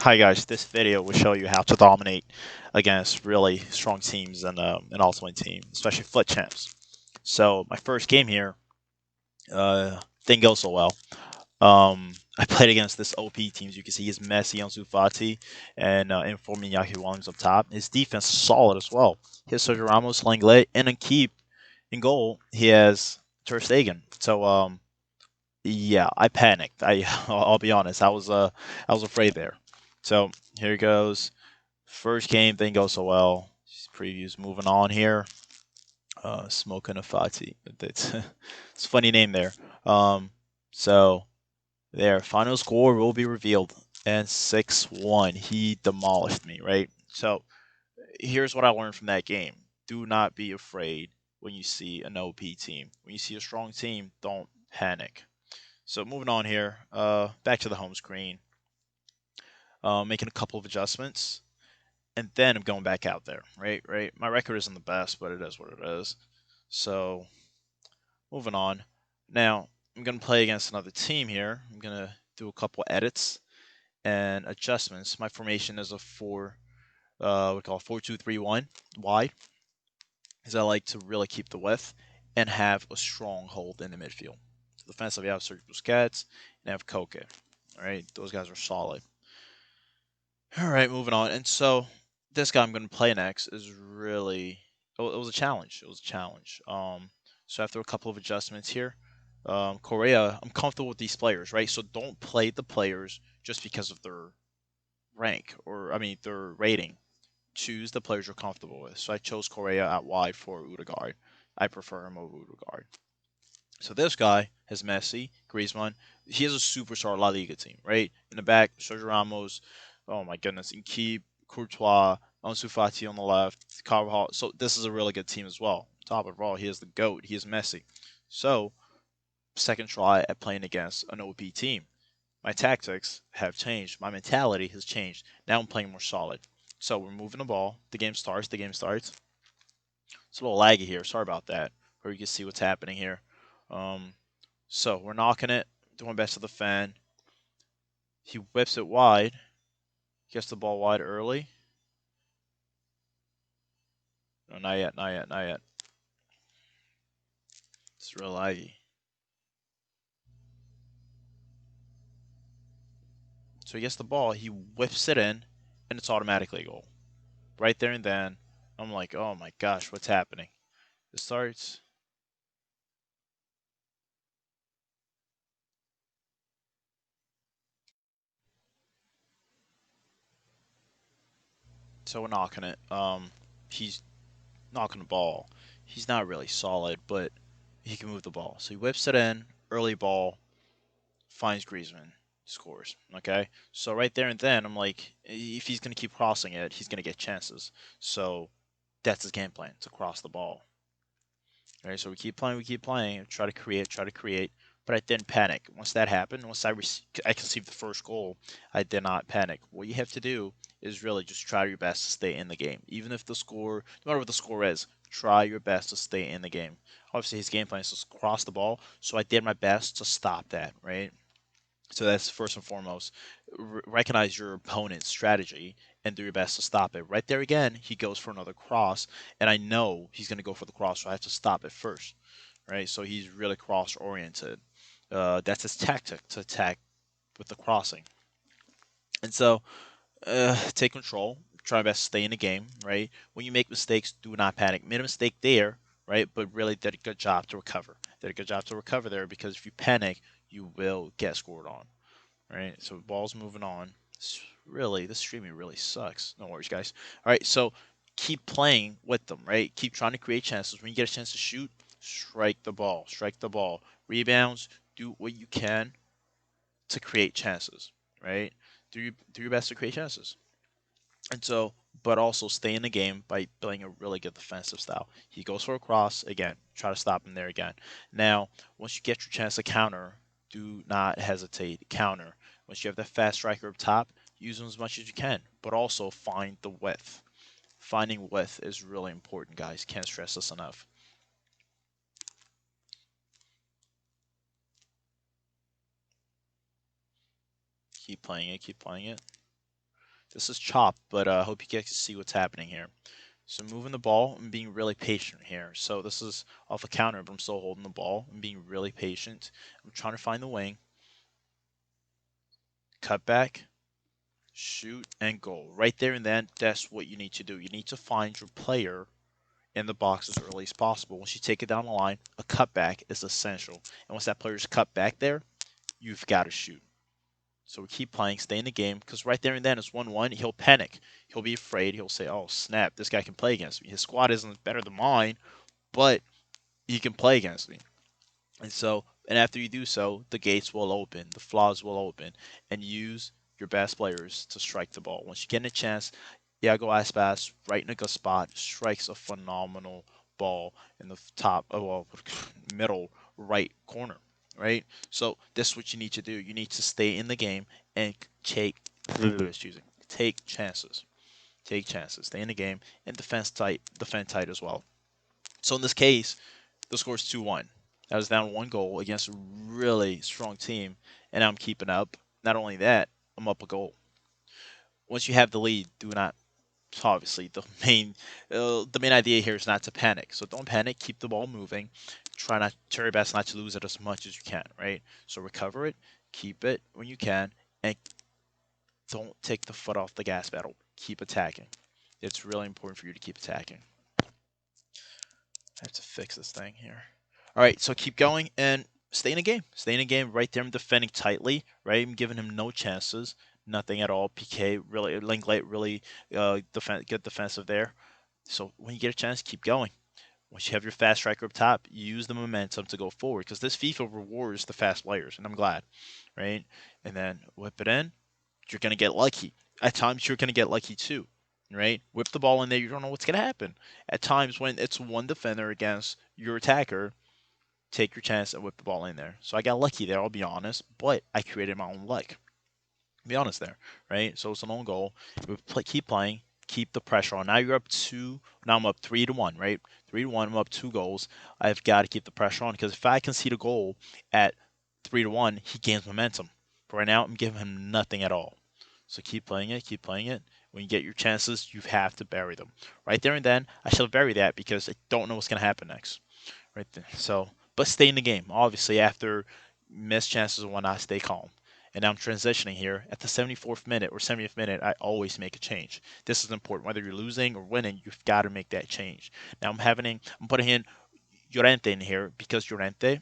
Hi guys, this video will show you how to dominate against really strong teams and an ultimate team, especially FUT champs. So my first game here didn't go so well. I played against this OP team. As you can see, he's Messi on Fati and Inform Iñaki Williams up top. His defense is solid as well. He has Sergio Ramos, Lenglet, and in keep in goal he has Ter Stegen. So yeah, I panicked. I'll be honest. I was afraid there. So here goes. First game didn't go so well. Previews moving on here. Smoking a Fati. It's it's a funny name there. So there, final score will be revealed. And 6-1. He demolished me, right? So here's what I learned from that game. Do not be afraid when you see an OP team. When you see a strong team, don't panic. So moving on here, back to the home screen, making a couple of adjustments, and then I'm going back out there. Right. My record isn't the best, but it is what it is. So moving on. Now I'm gonna play against another team here. I'm gonna do a couple edits and adjustments. My formation is a we call it 4-2-3-1 wide, because I like to really keep the width and have a strong hold in the midfield. So defensive, you have Sergio Busquets and I have Koke. All right, those guys are solid. All right, moving on. And so this guy I'm going to play next is really it was a challenge. It was a challenge. So after a couple of adjustments here, Korea, I'm comfortable with these players, right? So don't play the players just because of their rank or I mean their rating. Choose the players you're comfortable with. So I chose Korea at wide for Udegaard. I prefer him over Udegaard. So this guy has Messi, Griezmann. He has a superstar La Liga team, right? In the back, Sergio Ramos. Oh my goodness, and keep Courtois, Ansu Fati on the left, Carvajal. So this is a really good team as well. Top of all, he is the goat. He is Messi. So second try at playing against an OP team. My tactics have changed. My mentality has changed. Now I'm playing more solid. So we're moving the ball. The game starts. The game starts. It's a little laggy here. Sorry about that. Or you can see what's happening here. Um, so we're knocking it, doing best of the fan. He whips it wide, gets the ball wide early. No, not yet, not yet, not yet. It's real laggy. So he gets the ball, he whips it in, and it's automatically a goal. Right there and then, I'm like, oh my gosh, what's happening? It starts. So we're knocking it. He's knocking the ball. He's not really solid, but he can move the ball. So he whips it in, early ball, finds Griezmann, scores. Okay, so right there and then, I'm like, if he's gonna keep crossing it, he's gonna get chances. So that's his game plan to cross the ball. All right, so we keep playing, try to create. But I didn't panic. Once that happened, once I conceived the first goal, I did not panic. What you have to do is really just try your best to stay in the game, even if the score, no matter what the score is. Try your best to stay in the game. Obviously, his game plan is to cross the ball, so I did my best to stop that. Right. So that's first and foremost. Recognize your opponent's strategy and do your best to stop it. Right there again, he goes for another cross, and I know he's going to go for the cross, so I have to stop it first. Right, so he's really cross oriented. That's his tactic to attack with the crossing. And so take control. Try best to stay in the game. Right, when you make mistakes, do not panic. Made a mistake there, right, but really did a good job to recover. Did a good job to recover there because if you panic, you will get scored on. Right, so ball's moving on. This streaming really sucks. No worries, guys. All right, so keep playing with them. Right, keep trying to create chances. When you get a chance to shoot, strike the ball. Strike the ball. Rebounds. Do what you can to create chances. Right, do your best to create chances. And so, but also stay in the game by playing a really good defensive style. He goes for a cross again. Try to stop him there again. Now, once you get your chance to counter, do not hesitate. Counter. Once you have that fast striker up top, use him as much as you can, but also find the width. Finding width is really important, guys. Can't stress this enough. Keep playing it. Keep playing it. This is chop, but I hope you guys can see what's happening here. So moving the ball and being really patient here. So this is off a counter, but I'm still holding the ball and being really patient. I'm trying to find the wing, cut back, shoot, and goal. Right there and then, that's what you need to do. You need to find your player in the box as early as possible. Once you take it down the line, a cutback is essential. And once that player's cut back there, you've got to shoot. So we keep playing, stay in the game, because right there and then it's 1-1. He'll panic. He'll be afraid. He'll say, oh, snap, this guy can play against me. His squad isn't better than mine, but he can play against me. And after you do so, the gates will open, the flaws will open, and use your best players to strike the ball. Once you get a chance, Iago Aspas, right in a good spot, strikes a phenomenal ball in the top, middle right corner, right? So this is what you need to do. You need to stay in the game and excuse me, take chances. Take chances. Stay in the game and defend tight as well. So in this case, the score is 2-1. I was down one goal against a really strong team, and I'm keeping up. Not only that, I'm up a goal. Once you have the lead, do not. Obviously, the main idea here is not to panic. So don't panic. Keep the ball moving. Try your best not to lose it as much as you can. Right. So recover it, keep it when you can, and don't take the foot off the gas pedal. Keep attacking. It's really important for you to keep attacking. I have to fix this thing here. All right, so keep going and stay in the game. Stay in the game right there. I'm defending tightly, right? I'm giving him no chances, nothing at all. PK really, Linklate really good defensive there. So when you get a chance, keep going. Once you have your fast striker up top, use the momentum to go forward because this FIFA rewards the fast players, and I'm glad, right? And then whip it in. You're gonna get lucky. At times, you're gonna get lucky too, right? Whip the ball in there. You don't know what's gonna happen. At times, when it's one defender against your attacker, take your chance and whip the ball in there. So I got lucky there, I'll be honest, but I created my own luck. Be honest there, right? So it's an own goal. Keep playing, keep the pressure on. Now you're up two. Now I'm up 3-1, right? 3-1. I'm up 2 goals. I've got to keep the pressure on because if I concede a goal at 3-1, he gains momentum. But right now, I'm giving him nothing at all. So keep playing it, keep playing it. When you get your chances, you have to bury them. Right there and then, I shall bury that because I don't know what's going to happen next right there. So, but stay in the game. Obviously, after missed chances and whatnot, stay calm. And now I'm transitioning here. At the 74th minute or 70th minute, I always make a change. This is important. Whether you're losing or winning, you've got to make that change. Now I'm putting in Llorente in here because Llorente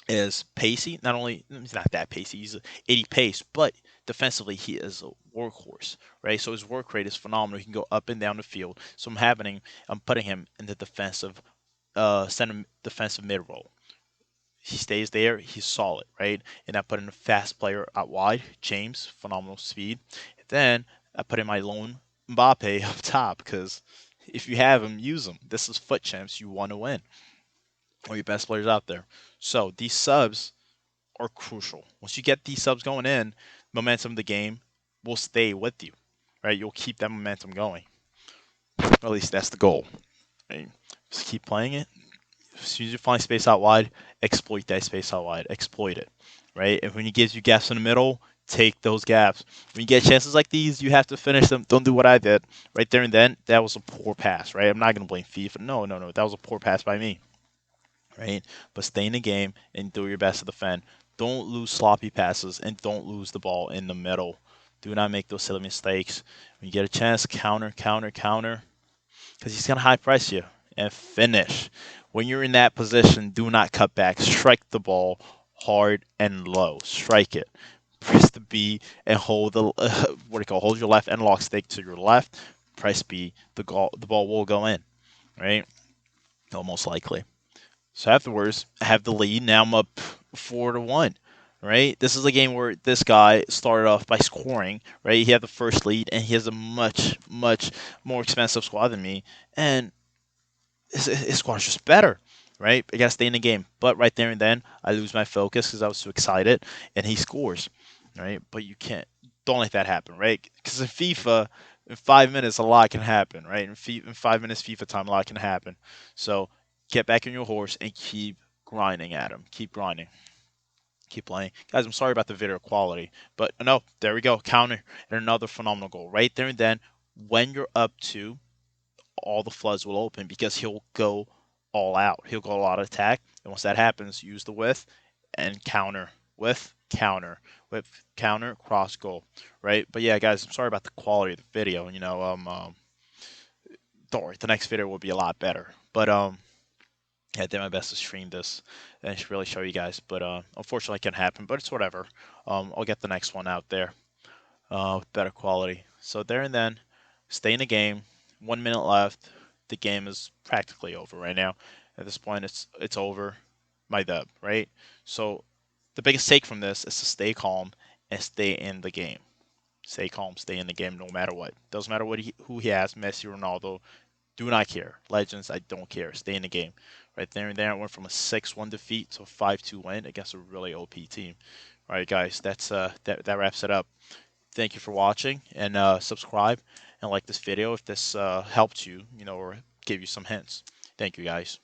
is pacey. Not only he's not that pacey, he's 80 pace, but defensively he is a workhorse, right? So his work rate is phenomenal. He can go up and down the field. So I'm putting him in the center defensive mid role. He stays there. He's solid, right? And I put in a fast player out wide, James, phenomenal speed. Then I put in my lone Mbappe up top because if you have him, use him. This is foot champs. You want to win. Or your best players out there. So these subs are crucial. Once you get these subs going in, momentum of the game will stay with you, right? You'll keep that momentum going. Or at least that's the goal. Right? Just keep playing it. As soon as you find space out wide, exploit that space out wide. Exploit it, right? And when he gives you gaps in the middle, take those gaps. When you get chances like these, you have to finish them. Don't do what I did right there and then. That was a poor pass, right? I'm not gonna blame FIFA. No, no, no. That was a poor pass by me, right? But stay in the game and do your best to defend. Don't lose sloppy passes and don't lose the ball in the middle. Do not make those silly mistakes. When you get a chance, counter, counter, counter because he's gonna high price you and finish. When you're in that position, do not cut back. Strike the ball hard and low. Strike it. Press the B and hold hold your left analog stick to your left. Press B. The ball will go in. Right? Almost likely. So afterwards, I have the lead. Now I'm up 4-1. Right? This is a game where this guy started off by scoring. Right? He had the first lead, and he has a much, much more expensive squad than me. And his squad's just better, right? I gotta stay in the game. But right there and then, I lose my focus because I was too excited, and he scores, right? But you can't, don't let that happen, right? Because in FIFA, in 5 minutes, a lot can happen, right? In 5 minutes FIFA time, a lot can happen. So get back on your horse and keep grinding at him. Keep grinding. Keep playing. Guys, I'm sorry about the video quality, but no, there we go. Counter and another phenomenal goal. Right there and then, when you're up two, all the floods will open because he'll go all out. He'll go all out attack. And once that happens, use the width and counter. With counter, cross goal. Right? But yeah, guys, I'm sorry about the quality of the video. Don't worry, the next video will be a lot better. But yeah, I did my best to stream this and really show you guys. But unfortunately, it can't happen. But it's whatever. I'll get the next one out there with better quality. So there and then, stay in the game. 1 minute left. The game is practically over right now. At this point, it's over. My dub, right? So the biggest take from this is to stay calm and stay in the game. Stay calm, stay in the game, no matter what. Doesn't matter who he has, Messi, Ronaldo. Do not care. Legends, I don't care. Stay in the game. Right there and there, I went from a 6-1 defeat to a 5-2 win against a really OP team. All right, guys, that wraps it up. Thank you for watching, and subscribe and like this video if this helped you, or gave you some hints. Thank you, guys.